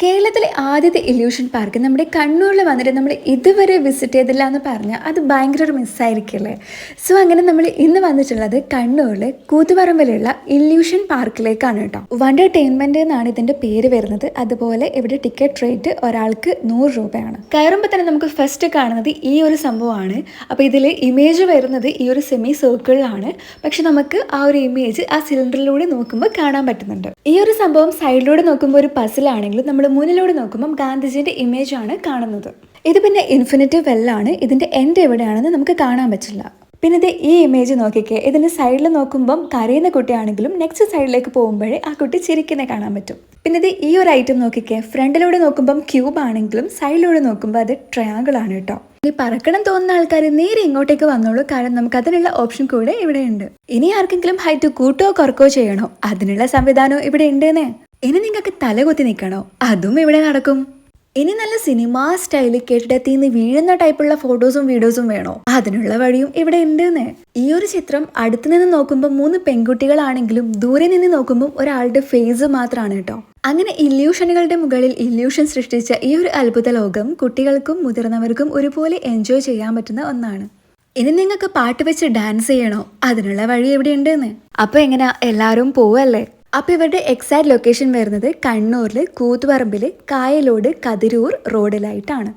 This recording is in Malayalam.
കേരളത്തിലെ ആദ്യത്തെ ഇല്യൂഷൻ പാർക്ക് നമ്മുടെ കണ്ണൂരിൽ വന്നിട്ട് നമ്മൾ ഇതുവരെ വിസിറ്റ് ചെയ്തില്ല എന്ന് പറഞ്ഞാൽ അത് ഭയങ്കര ഒരു മിസ്സായിരിക്കില്ലേ. സോ അങ്ങനെ നമ്മൾ ഇന്ന് വന്നിട്ടുള്ളത് കണ്ണൂരിലെ കൂത്തുപറമ്പിലുള്ള ഇല്യൂഷൻ പാർക്കിലേക്കാണ് കേട്ടോ. വണ്ടർടൈൻമെന്റ് എന്നാണ് ഇതിന്റെ പേര് വരുന്നത്. അതുപോലെ ഇവിടെ ടിക്കറ്റ് റേറ്റ് ഒരാൾക്ക് 100 രൂപയാണ്. കയറുമ്പോൾ തന്നെ നമുക്ക് ഫസ്റ്റ് കാണുന്നത് ഈ ഒരു സംഭവമാണ്. അപ്പോൾ ഇതിൽ ഇമേജ് വരുന്നത് ഈ ഒരു സെമി സർക്കിളിലാണ്. പക്ഷെ നമുക്ക് ആ ഒരു ഇമേജ് ആ സിലിണ്ടറിലൂടെ നോക്കുമ്പോൾ കാണാൻ പറ്റുന്നുണ്ട്. ഈ ഒരു സംഭവം സൈഡിലൂടെ നോക്കുമ്പോൾ ഒരു പസിലാണെങ്കിലും നമ്മൾ മുന്നിലൂടെ നോക്കുമ്പോൾ ഗാന്ധിജിന്റെ ഇമേജ് ആണ് കാണുന്നത്. ഇത് പിന്നെ ഇൻഫിനിറ്റി വെല്ലാണ്. ഇതിന്റെ എൻഡ് എവിടെയാണെന്ന് നമുക്ക് കാണാൻ പറ്റില്ല. പിന്നെ ഇത് ഈ ഇമേജ് നോക്കിക്കേ. ഇതിന്റെ സൈഡിൽ നോക്കുമ്പോൾ കരയുന്ന കുട്ടിയാണെങ്കിലും നെക്സ്റ്റ് സൈഡിലേക്ക് പോകുമ്പോഴേ ആ കുട്ടി ചിരിക്കുന്ന കാണാൻ പറ്റും. പിന്നെ ഇത് ഈ ഒരു ഐറ്റം നോക്കിക്കേ. ഫ്രണ്ടിലൂടെ നോക്കുമ്പോൾ ക്യൂബ് ആണെങ്കിലും സൈഡിലൂടെ നോക്കുമ്പോൾ അത് ട്രയാങ്കിൾ ആണ് കേട്ടോ. ഇനി പറക്കണം തോന്നുന്ന ആൾക്കാർ നേരെ ഇങ്ങോട്ടേക്ക് വന്നോളൂ. കാരണം നമുക്ക് അതിനുള്ള ഓപ്ഷൻ കൂടെ ഇവിടെ ഉണ്ട്. ഇനി ആർക്കെങ്കിലും ഹൈറ്റ് കൂട്ടോ കുറക്കോ ചെയ്യണോ അതിനുള്ള സംവിധാനവും ഇവിടെ ഉണ്ടെന്നേ. ഇനി നിങ്ങൾക്ക് തലകുത്തി നിൽക്കണോ അതും ഇവിടെ നടക്കും. ഇനി നല്ല സിനിമാ സ്റ്റൈലിൽ കെട്ടിടത്തിൽ നിന്ന് വീഴുന്ന ടൈപ്പുള്ള ഫോട്ടോസും വീഡിയോസും വേണോ അതിനുള്ള വഴിയും ഇവിടെ ഉണ്ടെന്നേ. ഈ ഒരു ചിത്രം അടുത്തു നിന്ന് നോക്കുമ്പോൾ 3 പെൺകുട്ടികളാണെങ്കിലും ദൂരെ നിന്ന് നോക്കുമ്പോൾ ഒരാളുടെ ഫേസ് മാത്രമാണ് കേട്ടോ. അങ്ങനെ ഇല്യൂഷനുകളുടെ മുകളിൽ ഇല്യൂഷൻ സൃഷ്ടിച്ച ഈ ഒരു അത്ഭുത ലോകം കുട്ടികൾക്കും മുതിർന്നവർക്കും ഒരുപോലെ എൻജോയ് ചെയ്യാൻ പറ്റുന്ന ഒന്നാണ്. ഇനി നിങ്ങൾക്ക് പാട്ട് വെച്ച് ഡാൻസ് ചെയ്യണോ അതിനുള്ള വഴി എവിടെ ഉണ്ടെന്ന്. അപ്പൊ എങ്ങനെയാ എല്ലാവരും പോവല്ലേ. അപ്പോൾ ഇവരുടെ എക്സാക്ട് ലൊക്കേഷൻ വരുന്നത് കണ്ണൂരിൽ കൂത്തുപറമ്പിൽ കായലോട് കതിരൂർ റോഡിലായിട്ടാണ്.